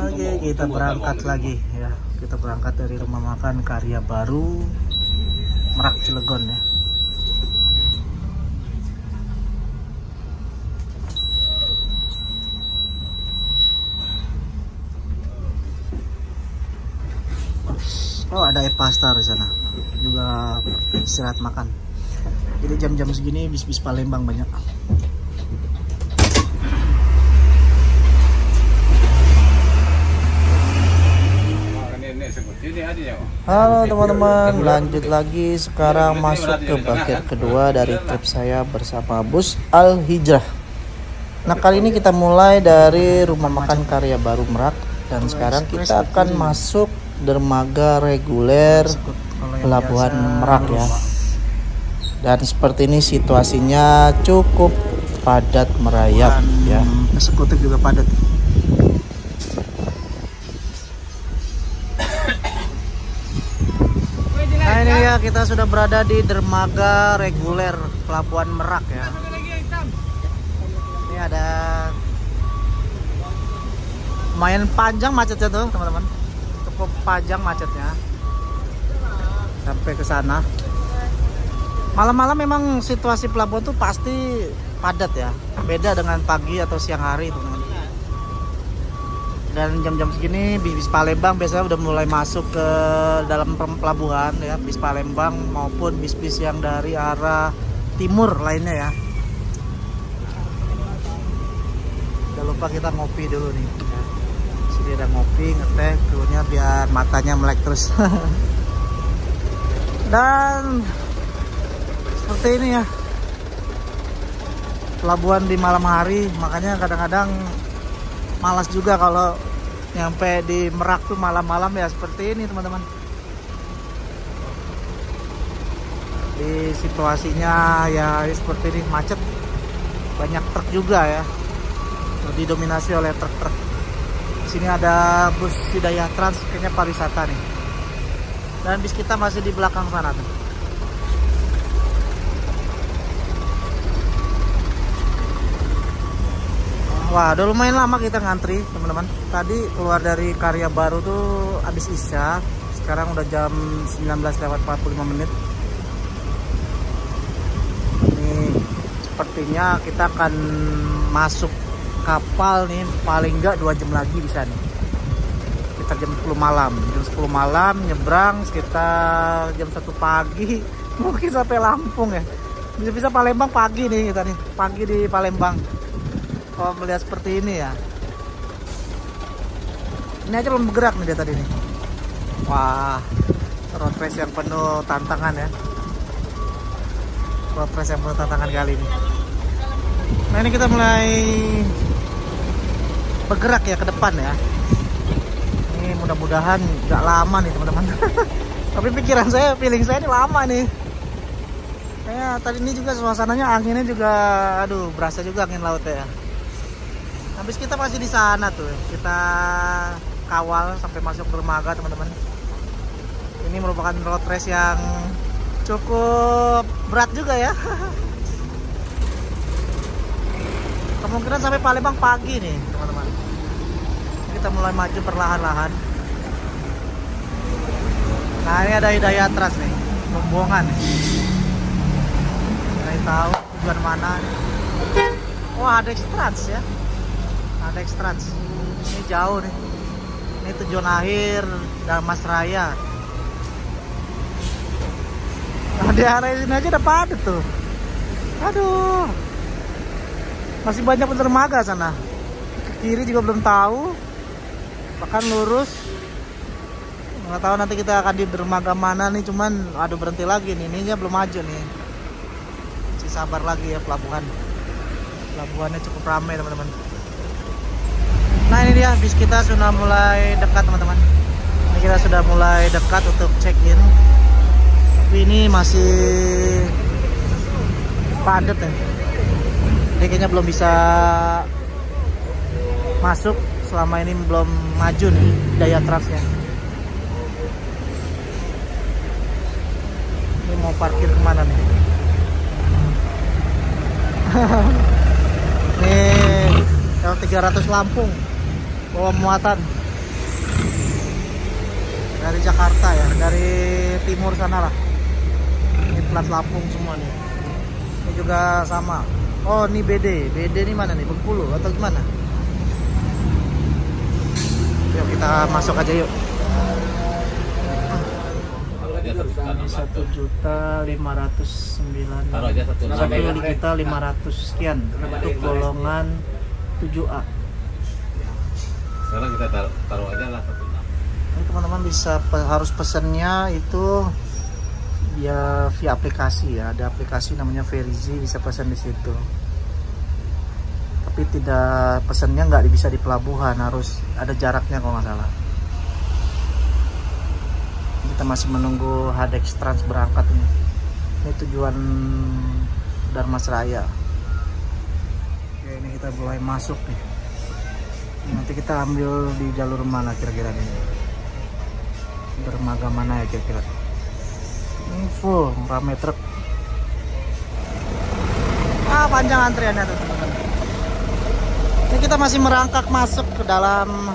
Oke, kita berangkat lagi ya. Kita berangkat dari rumah makan Karya Baru Merak Cilegon ya. Oh, ada e-pasta di sana. Juga istirahat makan. Jadi jam-jam segini bis-bis Palembang banyak. Halo teman-teman, lanjut lagi. Sekarang masuk ke bagian kedua dari trip saya bersama bus Al Hijrah. Nah, kali ini kita mulai dari rumah makan Karya Baru Merak. Dan sekarang kita akan masuk dermaga reguler Pelabuhan Merak ya. Dan seperti ini situasinya cukup padat merayap ya. Eksekutif juga padat. Nah ini ya, kita sudah berada di dermaga reguler Pelabuhan Merak ya. Ini ada lumayan panjang macetnya tuh teman-teman. Cukup panjang macetnya sampai ke sana. Malam-malam memang situasi pelabuhan tuh pasti padat ya. Beda dengan pagi atau siang hari teman-teman. Dan jam-jam segini bis Palembang biasanya udah mulai masuk ke dalam pelabuhan ya, bis Palembang maupun bis-bis yang dari arah timur lainnya ya. Jangan lupa kita ngopi dulu nih ya. Sini ada ngopi, ngeteh, krunya biar matanya melek terus. Dan seperti ini ya pelabuhan di malam hari, makanya kadang-kadang malas juga kalau nyampe di Merak tuh malam-malam ya seperti ini teman-teman. Di situasinya ya seperti ini, macet, banyak truk juga ya, didominasi oleh truk-truk. Sini ada bus Hidayah Trans, kayaknya pariwisata nih. Dan bis kita masih di belakang sana tuh. Wah, udah lumayan lama kita ngantri teman-teman. Tadi keluar dari Karya Baru tuh habis Isya. Sekarang udah jam 19:45. Ini sepertinya kita akan masuk kapal nih paling enggak 2 jam lagi bisa nih. Sekitar jam 10 malam. Jam 10 malam nyebrang sekitar jam 1 pagi. Mungkin sampai Lampung ya. Bisa-bisa Palembang pagi nih kita nih. Pagi di Palembang. Kalau melihat seperti ini ya, ini aja belum bergerak nih dia tadi nih. Wah, road race yang penuh tantangan ya. Road race yang penuh tantangan kali ini. Nah ini kita mulai bergerak ya ke depan ya. Ini mudah-mudahan nggak lama nih teman-teman. Tapi pikiran saya, feeling saya ini lama nih. Kayak tadi ini juga suasananya, anginnya juga, aduh berasa juga angin laut ya. Habis kita masih di sana tuh, kita kawal sampai masuk dermaga teman-teman. Ini merupakan road race yang cukup berat juga ya. Kemungkinan sampai Palembang pagi nih teman-teman. Kita mulai maju perlahan-lahan. Nah ini ada Hidayah Trans nih, rombongan nih. Saya tahu tujuan mana. Wah, ada Trans ya. Ada Trans. Ini jauh nih. Ini tujuan akhir Darmas Raya. Nah, di area sini aja udah padat tuh. Aduh. Masih banyak dermaga sana. Ke kiri juga belum tahu. Bahkan lurus. Nggak tahu nanti kita akan di dermaga mana nih, cuman aduh berhenti lagi nih. Ininya belum maju nih. Masih sabar lagi ya pelabuhan. Pelabuhannya cukup ramai teman-teman. Nah ini dia, bis kita sudah mulai dekat teman-teman. Ini kita sudah mulai dekat untuk check-in. Tapi ini masih padat ya. Jadi kayaknya belum bisa masuk selama ini, belum maju nih daya transnya. Ini mau parkir kemana nih? Nih yang 300 Lampung bawa muatan dari Jakarta ya, dari timur sana lah. Ini plat Lampung semua nih. Ini juga sama. Oh ini BD ini mana nih, Bengkulu atau gimana? Yuk kita masuk aja yuk. 1.509.000 sekian untuk golongan 7A. Sekarang kita taruh aja lah 1.6. Ini teman-teman bisa harus pesannya itu via aplikasi ya. Ada aplikasi namanya Verizi, bisa pesan di situ. Tapi tidak, pesannya nggak bisa di pelabuhan, harus ada jaraknya kalau nggak salah. Kita masih menunggu Hadex Trans berangkat ini. Ini tujuan Darmas Raya. Oke, ini kita mulai masuk nih. Nanti kita ambil di jalur mana kira-kira nih? Dermaga mana ya kira-kira? Ini full rame truk. Panjang antriannya tuh teman-teman. Ini kita masih merangkak masuk ke dalam.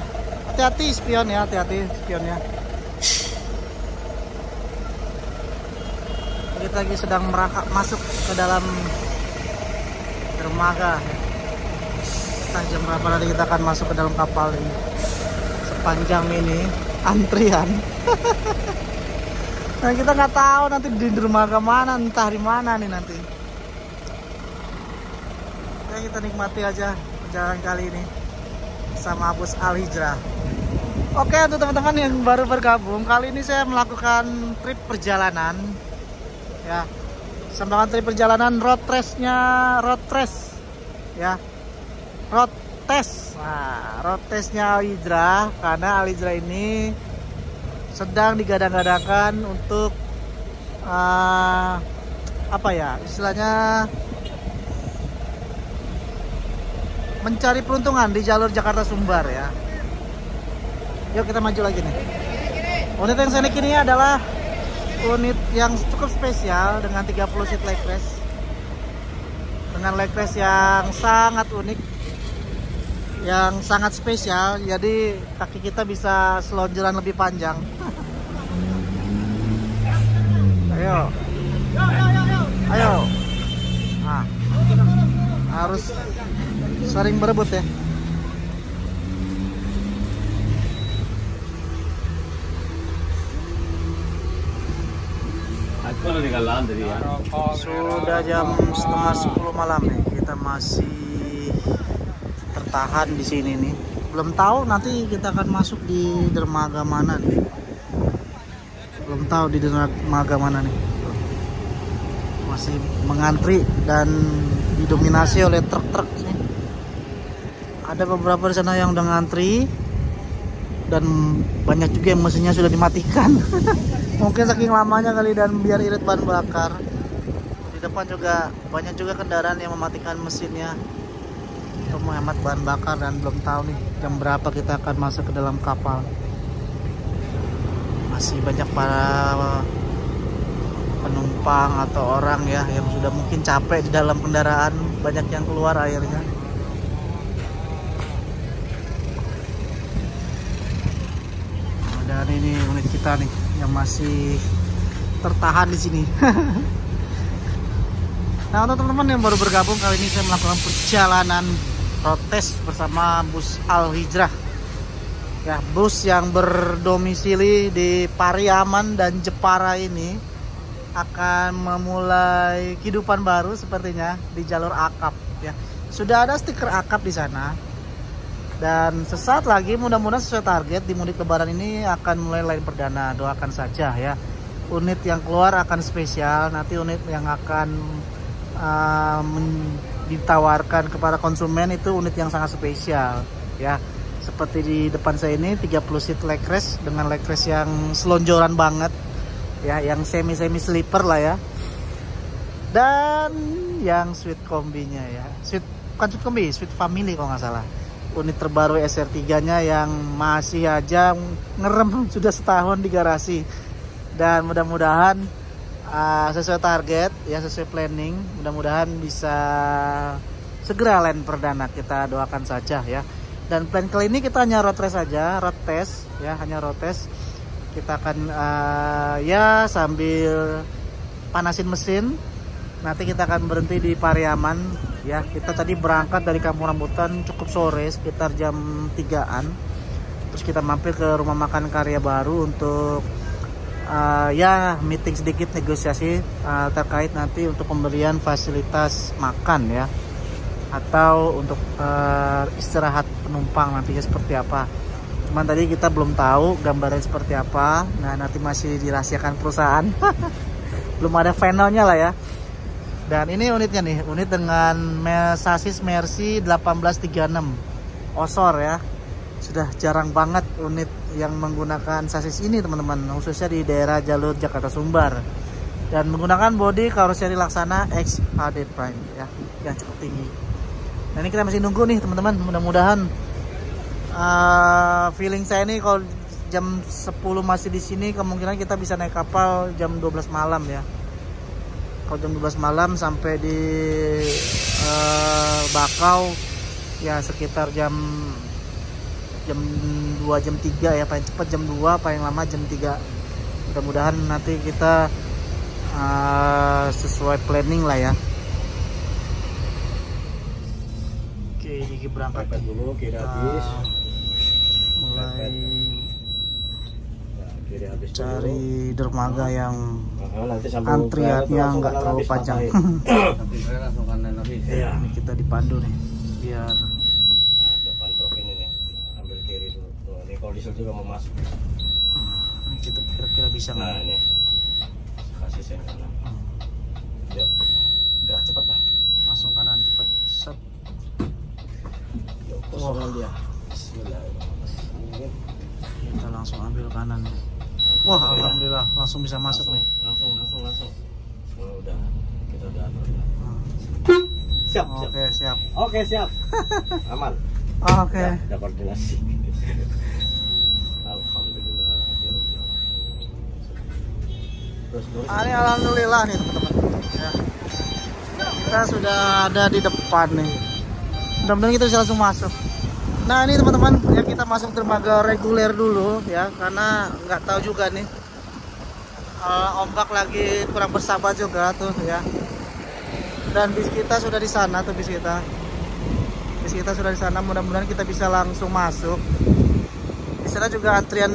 Hati-hati spion ya, hati-hati spionnya. Kita lagi sedang merangkak masuk ke dalam dermaga. Entah jam berapa nanti kita akan masuk ke dalam kapal ini. Sepanjang ini antrian. Nah kita nggak tahu nanti di dermaga mana, entah di mana nih nanti. Ya kita nikmati aja perjalanan kali ini sama bus Al Hijrah. Oke untuk teman-teman yang baru bergabung, kali ini saya melakukan trip perjalanan. Ya, sambil trip perjalanan road test ya, road test. Nah, road testnya Al Hijrah, karena Al Hijrah ini sedang digadang-gadangkan untuk apa ya istilahnya, mencari peruntungan di jalur Jakarta Sumbar ya. Yuk kita maju lagi nih. Unit yang saya naik ini adalah unit yang cukup spesial dengan 30 seat leg rest, dengan leg rest yang sangat unik, yang sangat spesial. Jadi kaki kita bisa selonjoran lebih panjang. Ayo, nah, harus sering berebut ya. Sudah jam setengah 10 malam nih, kita masih tertahan di sini nih. Belum tahu nanti kita akan masuk di dermaga mana nih. Belum tahu di dermaga mana nih. Masih mengantri dan didominasi oleh truk-truk nih. Ada beberapa di sana yang udah ngantri dan banyak juga yang mesinnya sudah dimatikan. Mungkin saking lamanya kali dan biar irit bahan bakar. Di depan juga banyak juga kendaraan yang mematikan mesinnya untuk menghemat bahan bakar, dan belum tahu nih jam berapa kita akan masuk ke dalam kapal. Masih banyak para penumpang atau orang ya yang sudah mungkin capek di dalam kendaraan, banyak yang keluar airnya. Dan ini unit kita nih yang masih tertahan di sini. Nah untuk teman-teman yang baru bergabung, kali ini saya melakukan perjalanan protes bersama bus Al Hijrah Ya, bus yang berdomisili di Pariaman dan Jepara ini akan memulai kehidupan baru sepertinya di jalur akap ya. Sudah ada stiker akap di sana. Dan sesaat lagi mudah-mudahan sesuai target di mudik lebaran ini akan mulai line perdana. Doakan saja ya. Unit yang keluar akan spesial. Nanti unit yang akan ditawarkan kepada konsumen itu unit yang sangat spesial ya. Seperti di depan saya ini 30 seat legress dengan legress yang selonjoran banget ya, yang semi sleeper lah ya. Dan yang suite kombinya ya, bukan suite kombi, suite family kalau nggak salah. Unit terbaru SR3 nya yang masih aja ngerem sudah setahun di garasi. Dan mudah-mudahan sesuai target ya, sesuai planning, mudah-mudahan bisa segera line perdana, kita doakan saja ya. Dan plan kali ini kita hanya road race saja, road test ya, hanya road test. Kita akan ya sambil panasin mesin. Nanti kita akan berhenti di Pariaman ya. Kita tadi berangkat dari Kampung Rambutan cukup sore, sekitar jam 3-an. Terus kita mampir ke rumah makan Karya Baru untuk ya meeting sedikit, negosiasi terkait nanti untuk pemberian fasilitas makan ya, atau untuk istirahat penumpang nantinya seperti apa. Cuman tadi kita belum tahu gambarnya seperti apa. Nah, nanti masih dirahasiakan perusahaan. Belum ada finalnya lah ya. Dan ini unitnya nih, unit dengan sasis Mercy 1836 Osor ya. Sudah jarang banget unit yang menggunakan sasis ini teman-teman, khususnya di daerah jalur Jakarta Sumbar. Dan menggunakan bodi karoseri Laksana X HD Prime ya, yang cukup tinggi. Nah, ini kita masih nunggu nih teman-teman. Mudah-mudahan feeling saya nih kalau jam 10 masih di sini, kemungkinan kita bisa naik kapal jam 12 malam ya. Kalau jam 12 malam sampai di Bakau ya sekitar jam 2 jam 3 ya, paling cepat jam 2, paling lama jam 3. Mudah-mudahan nanti kita sesuai planning lah ya. Oke, Diki berangkat dulu, kiri habis. Mulai cari dermaga yang antriannya nggak terlalu panjang. Ya, ini kita dipandu nih biar depan truk ini nih, ambil kiri dulu. Ini kalau diesel juga mau masuk. Ini kita kira-kira bisa nggak? Nah, ini kasih sen kanan. Yuk, gerak cepat lah. Langsung kanan cepat. Set. Yuk, kosongan dia. Bismillahirrahmanirrahim. Kita langsung ambil kanan. Wah, alhamdulillah langsung bisa masuk nih. Langsung. Oh, udah, kita udah atur. Siap. Oke, siap. Oke, siap. Aman. Oke. Udah koordinasi. Alhamdulillah. Terus. Ini alhamdulillah nih teman-teman. Ya. Kita sudah ada di depan nih. Mudah-mudahan kita bisa langsung masuk. Nah, ini teman-teman ya, kita masuk dermaga reguler dulu ya, karena nggak tahu juga nih ombak lagi kurang bersahabat juga tuh ya. Dan bis kita sudah di sana tuh, bis kita sudah di sana. Mudah-mudahan kita bisa langsung masuk. Di sana juga antrian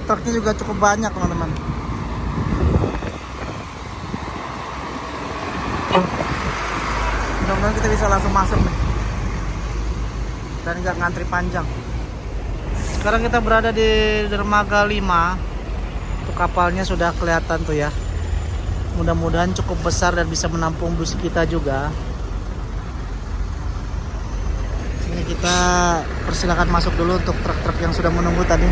truknya juga cukup banyak teman-teman. Mudah-mudahan kita bisa langsung masuk nih dan nggak ngantri panjang. Sekarang kita berada di dermaga 5. Tuh kapalnya sudah kelihatan tuh ya. Mudah-mudahan cukup besar dan bisa menampung bus kita juga. Ini kita persilakan masuk dulu untuk truk-truk yang sudah menunggu tadi.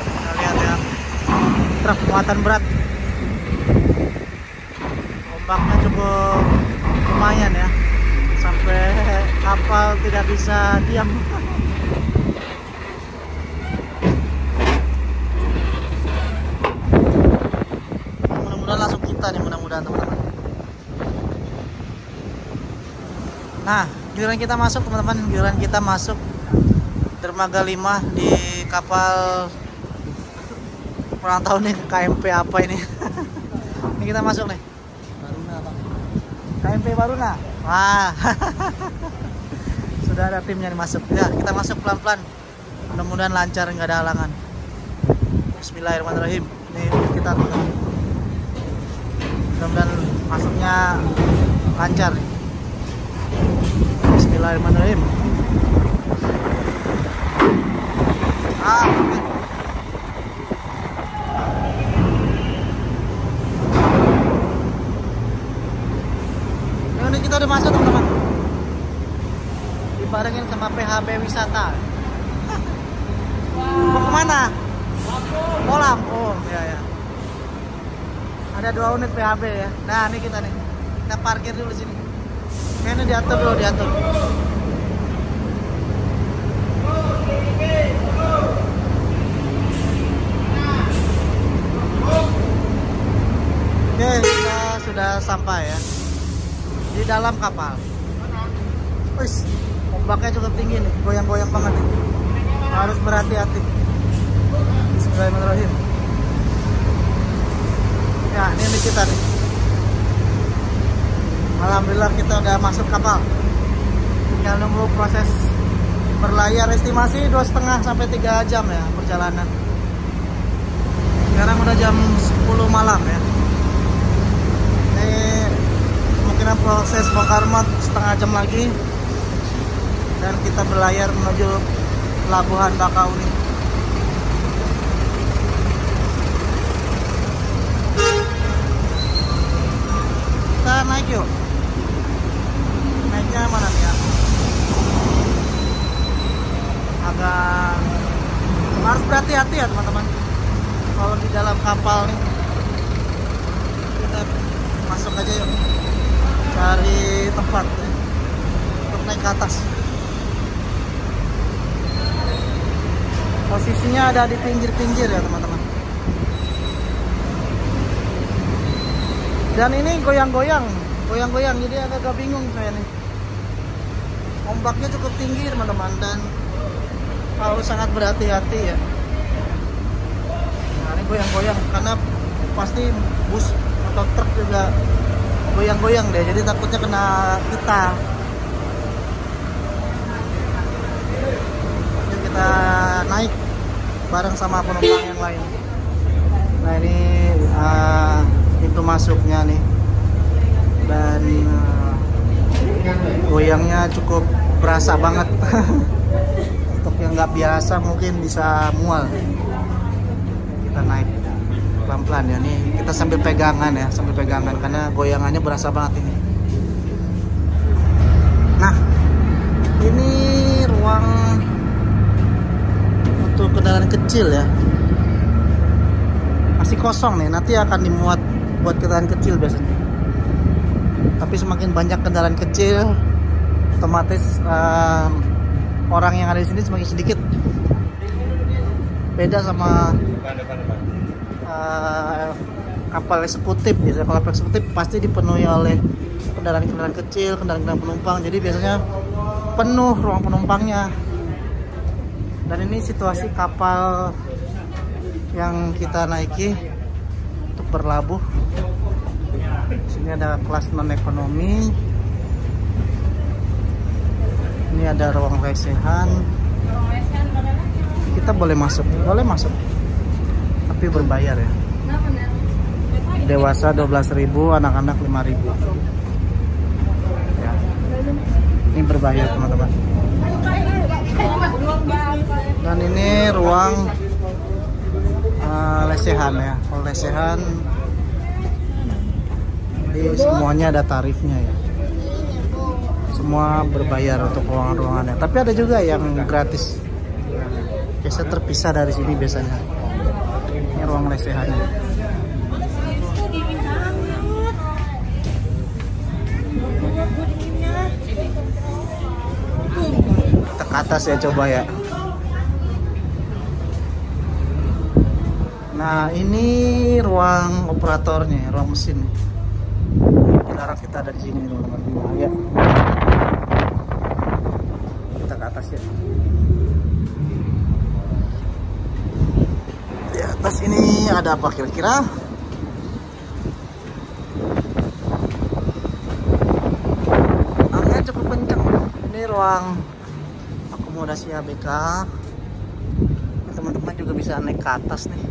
Kita lihat ya, truk muatan berat. Ombaknya cukup lumayan ya, sampai kapal tidak bisa diam. Mudah-mudahan langsung kita nih, mudah-mudahan teman-teman. Nah, giliran kita masuk teman-teman, giliran kita masuk dermaga 5 di kapal kurang tahu nih KMP apa ini. Ini kita masuk nih. Baruna Pak. KMP Baruna. Wah. Sudah ada timnya nih masuk. Ya, kita masuk pelan-pelan. Mudah-mudahan lancar, nggak ada halangan. Bismillahirrahmanirrahim. Ini kita mudah-mudahan masuknya lancar. Bismillahirrahmanirrahim. Ini kita udah masuk teman-teman. Dibarengin sama PHB wisata. Mau kemana? Oh, Lampung. Ya, ya. Ada 2 unit PHB ya. Nah, ini kita nih. Kita parkir dulu sini. Kayaknya diatur dulu, diatur. Oke, kita sudah sampai ya di dalam kapal. Wis, ombaknya cukup tinggi nih, goyang-goyang banget nih. Harus berhati-hati. Bismillahirrahmanirrahim. Ya, ini kita nih. Alhamdulillah kita udah masuk kapal. Tinggal nunggu proses berlayar, estimasi 2,5 sampai 3 jam ya perjalanan. Sekarang udah jam 10 malam ya. Ini kemungkinan proses bongkar muat setengah jam lagi. Dan kita berlayar menuju Pelabuhan Bakauni. Kita naik yuk. Naiknya mana nih ya? Agak harus berhati-hati ya teman-teman. Kalau di dalam kapal nih. Kita masuk aja yuk. Cari tempat untuk naik ke atas. Posisinya ada di pinggir-pinggir ya teman-teman. Dan ini goyang-goyang, jadi agak bingung saya nih. Ombaknya cukup tinggi teman-teman dan harus sangat berhati-hati ya. Nah, ini goyang-goyang karena pasti bus atau truk juga goyang-goyang deh, jadi takutnya kena kita. Jadi kita naik bareng sama penumpang yang lain. Nah, ini pintu masuknya nih, dan goyangnya cukup berasa banget. Untuk yang nggak biasa mungkin bisa mual. Kita naik pelan-pelan ya, nih kita sambil pegangan ya, karena goyangannya berasa banget ini. Nah, ini ruang untuk kendaraan kecil ya, masih kosong nih, nanti akan dimuat buat kendaraan kecil biasanya. Tapi semakin banyak kendaraan kecil, otomatis orang yang ada di sini semakin sedikit. Beda sama kapal eksekutif. Biasanya kalau kapal eksekutif pasti dipenuhi oleh kendaraan-kendaraan kecil, kendaraan-kendaraan penumpang. Jadi biasanya penuh ruang penumpangnya. Dan ini situasi kapal yang kita naiki untuk berlabuh. Sini ada kelas non ekonomi. Ini ada ruang lesehan. Kita boleh masuk, tapi berbayar ya. Dewasa 12.000, anak-anak 5.000. Ya. Ini berbayar teman-teman. Dan ini ruang lesehan ya. Kalau lesehan di semuanya ada tarifnya ya. Semua berbayar untuk ruangan-ruangannya. Tapi ada juga yang gratis. Biasa terpisah dari sini biasanya. Ini ruang lesehannya. Kita ke atas ya, coba ya. Nah, ini ruang operatornya, ruang mesin. Dilarang kita ada di sini teman-teman. Ya. Kita ke atas ya. Lihat. atas ini ada apa kira-kira? Anginnya cukup kencang. Ini ruang akomodasi ABK. Teman-teman juga bisa naik ke atas nih.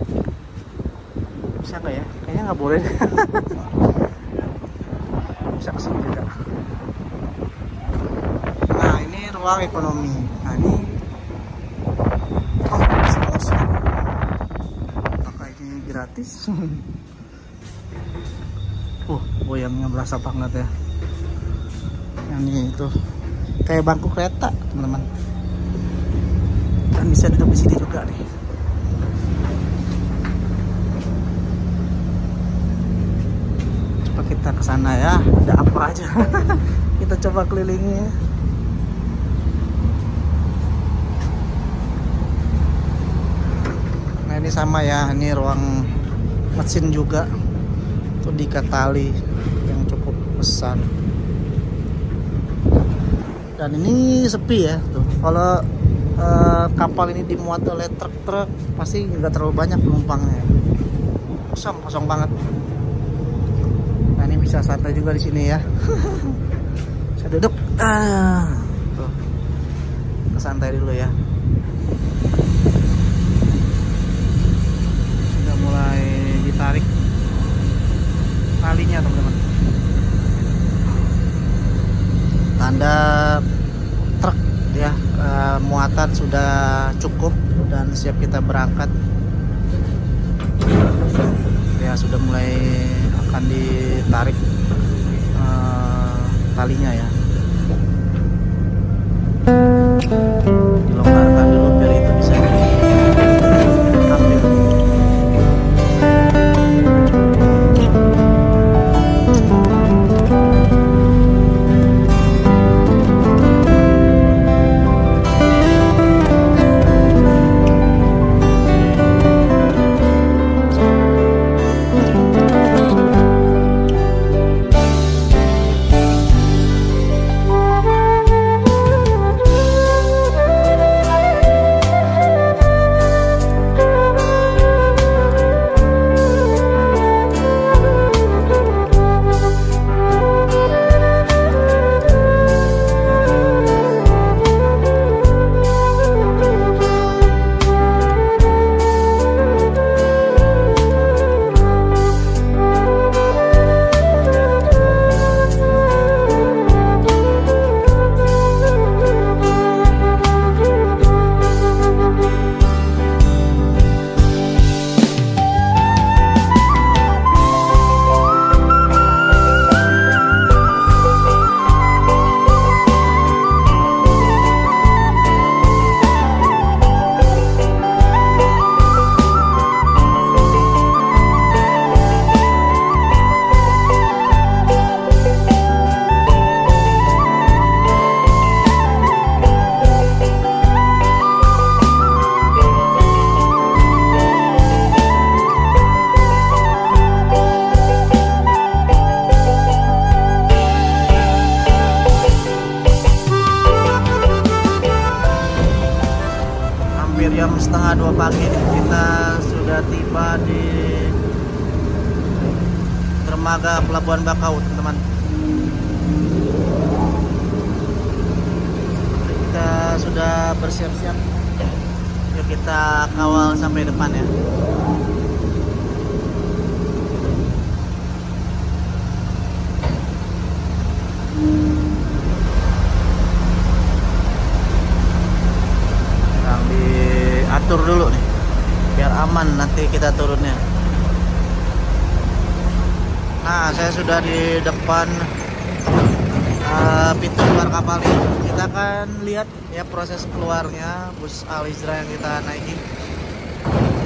Bisa nggak ya? Kayaknya nggak boleh. Bisa kesini juga. Nah ini ruang ekonomi. Nah ini apakah ini gratis? Goyangnya berasa banget ya. Yang ini itu kayak bangku kereta teman-teman. Dan bisa duduk di sini juga nih. Coba kita ke sana ya. Ada apa aja? Kita coba kelilingi. Nah ini sama ya. Ini ruang mesin juga. Tuh diikat tali yang cukup besar. Dan ini sepi ya. Tuh kalau kapal ini dimuat oleh truk-truk pasti nggak terlalu banyak penumpangnya. Kosong banget. Nah ini bisa santai juga di sini ya. Bisa duduk. Tuh. Santai dulu ya. Sudah mulai ditarik talinya teman-teman. Tanda truk ya, muatan sudah cukup dan siap kita berangkat ya. Sudah mulai akan ditarik talinya ya. Dilonggarkan dulu biar itu bisa diambil. Jam 1:30 pagi kita sudah tiba di dermaga Pelabuhan Bakau teman-teman. Kita sudah bersiap-siap. Yuk kita kawal sampai depan ya. Atur dulu nih biar aman nanti kita turunnya. Nah saya sudah di depan pintu keluar kapal ini. Kita akan lihat ya proses keluarnya bus Al Hijrah yang kita naiki.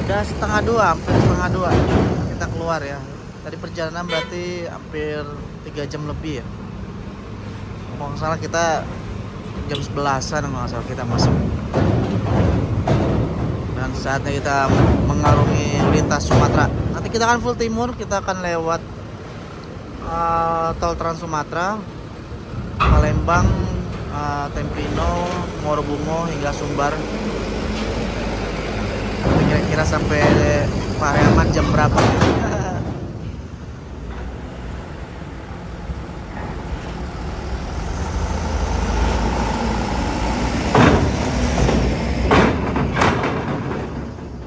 Udah 1:30, hampir 1:30 kita keluar ya. Tadi perjalanan berarti hampir 3 jam lebih ya. Kalau nggak salah kita jam 11-an kalau nggak salah kita masuk. Dan saatnya kita mengarungi lintas Sumatera. Nanti kita akan full timur, kita akan lewat tol Trans Sumatera, Palembang, Tempino, Morobungo hingga Sumbar. kira-kira sampai Pariaman jam berapa.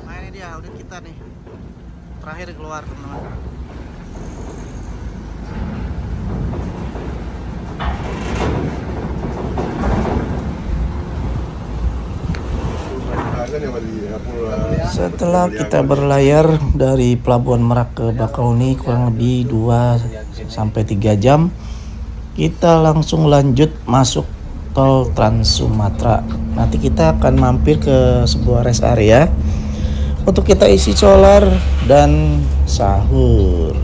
Nah ini dia unit kita nih, terakhir keluar teman-teman. Setelah kita berlayar dari Pelabuhan Merak ke Bakauni kurang lebih 2-3 jam, kita langsung lanjut masuk tol Trans Sumatera. Nanti kita akan mampir ke sebuah rest area untuk kita isi solar dan sahur.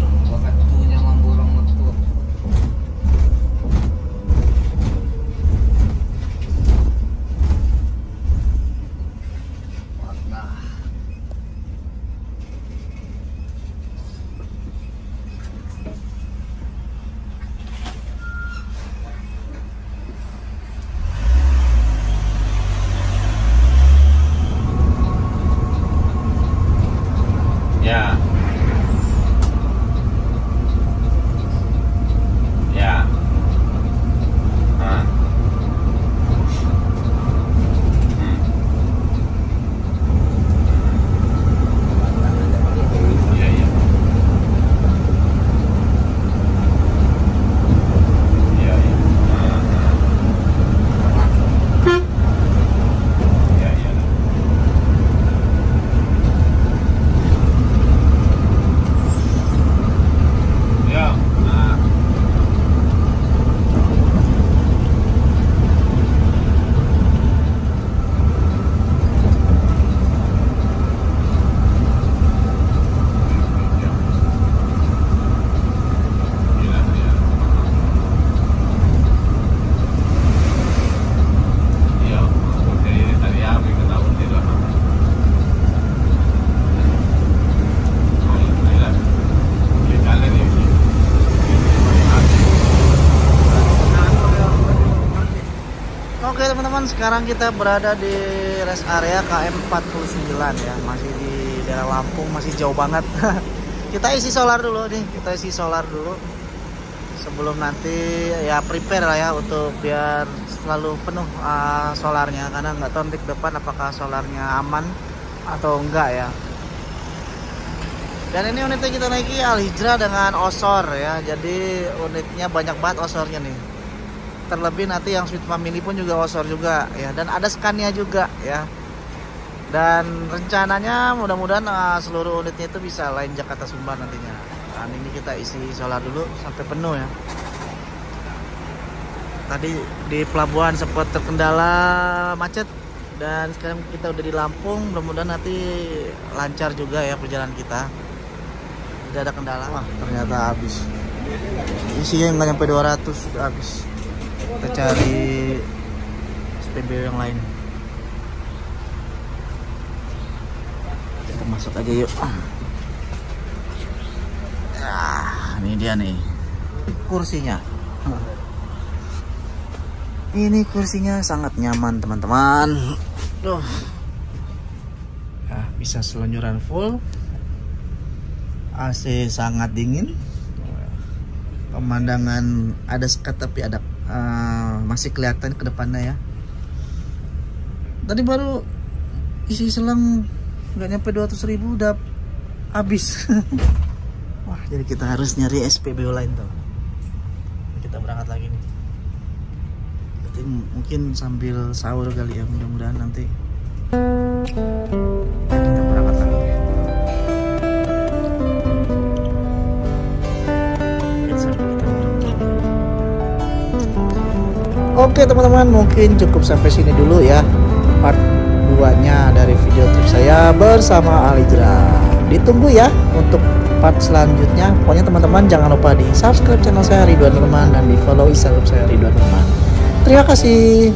Ya. Ya. Ah. Iya, iya. Iya, iya. Iya, iya. Ya. Nah. Gila, ya. Iya, jadi tadi apa yang ketahuan di dalam? Gila. Ya jalan ya. Oke teman-teman, sekarang kita berada di rest area KM 49 ya, masih di daerah Lampung, masih jauh banget. Kita isi solar dulu nih, kita isi solar dulu sebelum nanti ya prepare lah ya untuk biar selalu penuh solarnya, karena nggak tahu nanti ke depan apakah solarnya aman atau enggak ya. Dan ini unitnya kita naiki Al Hijrah dengan Osor ya, jadi unitnya banyak banget Osornya nih. Terlebih nanti yang Sweet Family pun juga Osor juga ya, dan ada Scania juga ya. Dan rencananya mudah-mudahan seluruh unitnya itu bisa lain Jakarta Sumbar nantinya. Dan ini kita isi solar dulu sampai penuh ya. Tadi di pelabuhan sempat terkendala macet, dan sekarang kita udah di Lampung. Mudah-mudahan nanti lancar juga ya perjalanan kita, tidak ada kendala. Wah ternyata habis, isinya nggak nyampe 200 udah habis. Kita cari SPBU yang lain. Kita masuk aja yuk. Ini dia nih kursinya. Ini kursinya sangat nyaman teman-teman. Bisa selonjoran full. AC sangat dingin. Pemandangan ada sekat tapi ada masih kelihatan ke depannya ya. Tadi baru isi selang nggak nyampe 200.000 udah habis. Wah, jadi kita harus nyari SPBU lain tuh. Kita berangkat lagi nih. Jadi mungkin sambil sahur kali ya, mudah-mudahan nanti kita berangkat lagi. Oke teman-teman, mungkin cukup sampai sini dulu ya part 2-nya dari video trip saya bersama Al Hijrah. Ditunggu ya untuk part selanjutnya. Pokoknya teman-teman jangan lupa di subscribe channel saya Ridwan Hilman dan di follow Instagram saya Ridwan Hilman. Terima kasih.